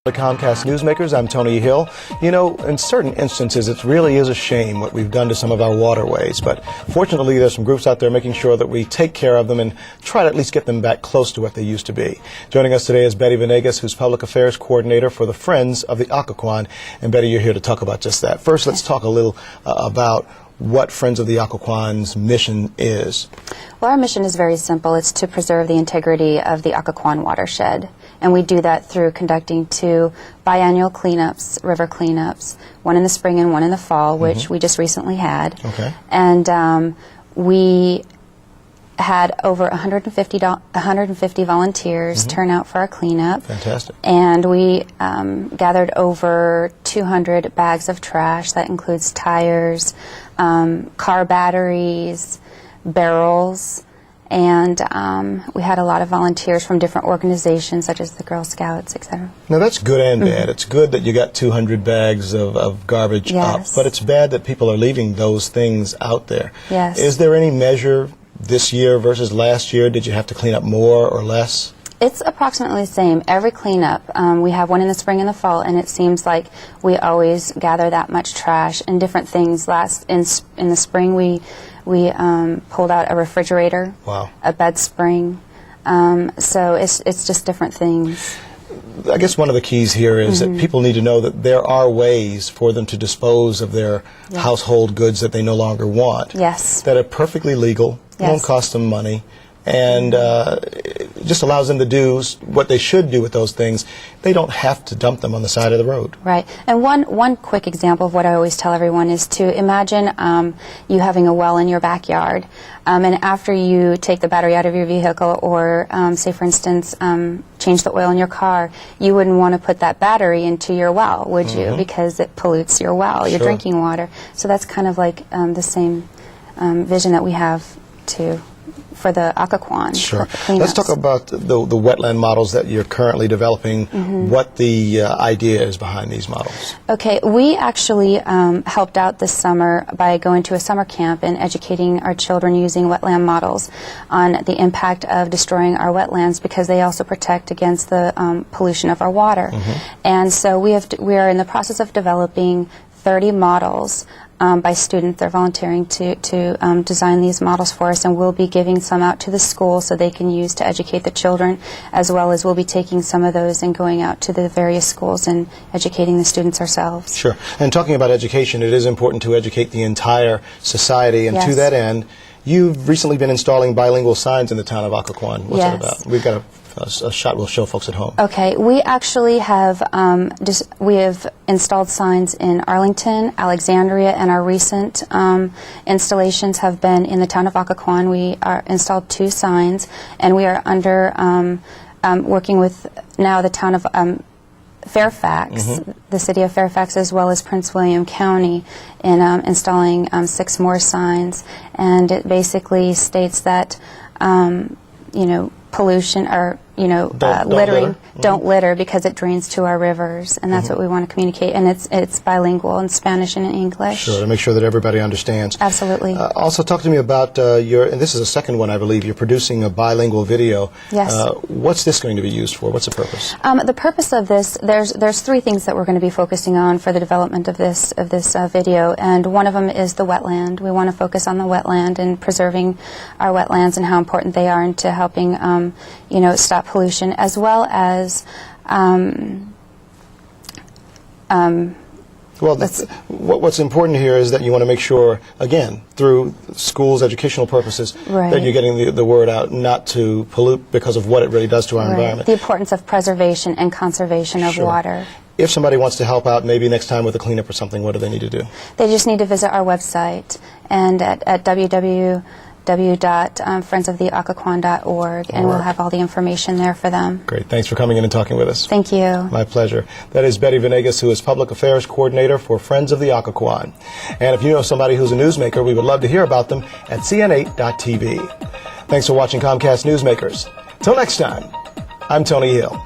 The Comcast Newsmakers, I'm Tony Hill. You know, in certain instances, it really is a shame what we've done to some of our waterways, but fortunately there's some groups out there making sure that we take care of them and try to at least get them back close to what they used to be. Joining us today is Betty Vanegas, who's Public Affairs Coordinator for the Friends of the Occoquan. And Betty, you're here to talk about just that. First, let's talk a little about what Friends of the Occoquan's mission is. Well, our mission is very simple. It's to preserve the integrity of the Occoquan watershed. And we do that through conducting 2 biannual cleanups, river cleanups, one in the spring and one in the fall, which we just recently had. Okay. And we had over 150 volunteers turn out for our cleanup. Fantastic. And we gathered over 200 bags of trash. That includes tires, car batteries, barrels, and we had a lot of volunteers from different organizations such as the Girl Scouts, etc. Now that's good and bad. It's good that you got 200 bags of garbage up, but it's bad that people are leaving those things out there. Yes. Is there any measure this year versus last year? Did you have to clean up more or less? It's approximately the same. Every cleanup, we have one in the spring and the fall, and it seems like we always gather that much trash and different things. In the spring, we pulled out a refrigerator, a bed spring, so it's just different things. I guess one of the keys here is that people need to know that there are ways for them to dispose of their household goods that they no longer want. Yes. That are perfectly legal, won't cost them money, and it just allows them to do what they should do with those things. They don't have to dump them on the side of the road. Right. And one quick example of what I always tell everyone is to imagine you having a well in your backyard, and after you take the battery out of your vehicle or, say for instance, change the oil in your car, you wouldn't want to put that battery into your well, would you? Because it pollutes your well, your drinking water. So that's kind of like the same vision that we have for the Occoquan. Sure. Let's talk about the wetland models that you're currently developing, what the idea is behind these models. Okay, we actually helped out this summer by going to a summer camp and educating our children using wetland models on the impact of destroying our wetlands, because they also protect against the pollution of our water. And so we are in the process of developing 30 models by students. They're volunteering to design these models for us, and we'll be giving some out to the school so they can use to educate the children, as well as we'll be taking some of those and going out to the various schools and educating the students ourselves. Sure. And talking about education, it is important to educate the entire society, and to that end, you've recently been installing bilingual signs in the town of Occoquan. What's that about? We've got a shot we'll show folks at home. Okay, we actually have we have installed signs in Arlington, Alexandria, and our recent installations have been in the town of Occoquan. We installed 2 signs, and we are under working with now the town of Fairfax, the city of Fairfax, as well as Prince William County, in installing 6 more signs. And it basically states that pollution or littering, don't litter, because it drains to our rivers, and that's what we want to communicate. And it's bilingual in Spanish and in English. Sure, to make sure that everybody understands. Absolutely. Also, talk to me about and this is the second one, I believe. You're producing a bilingual video. Yes. What's this going to be used for? What's the purpose? The purpose of this, there's 3 things that we're going to be focusing on for the development of this video, and one of them is the wetland. We want to focus on the wetland and preserving our wetlands and how important they are into helping stop pollution, as well as what's important here is that you want to make sure, again, through schools, educational purposes, that you're getting the word out, not to pollute because of what it really does to our environment. The importance of preservation and conservation of water. If somebody wants to help out, maybe next time with a cleanup or something, what do they need to do? They just need to visit our website, and at www.friendsoftheoccoquan.org, and we'll have all the information there for them. Great. Thanks for coming in and talking with us. Thank you. My pleasure. That is Betty Vanegas, who is Public Affairs Coordinator for Friends of the Occoquan. And if you know somebody who's a newsmaker, we would love to hear about them at cn8.tv. Thanks for watching Comcast Newsmakers. Till next time, I'm Tony Hill.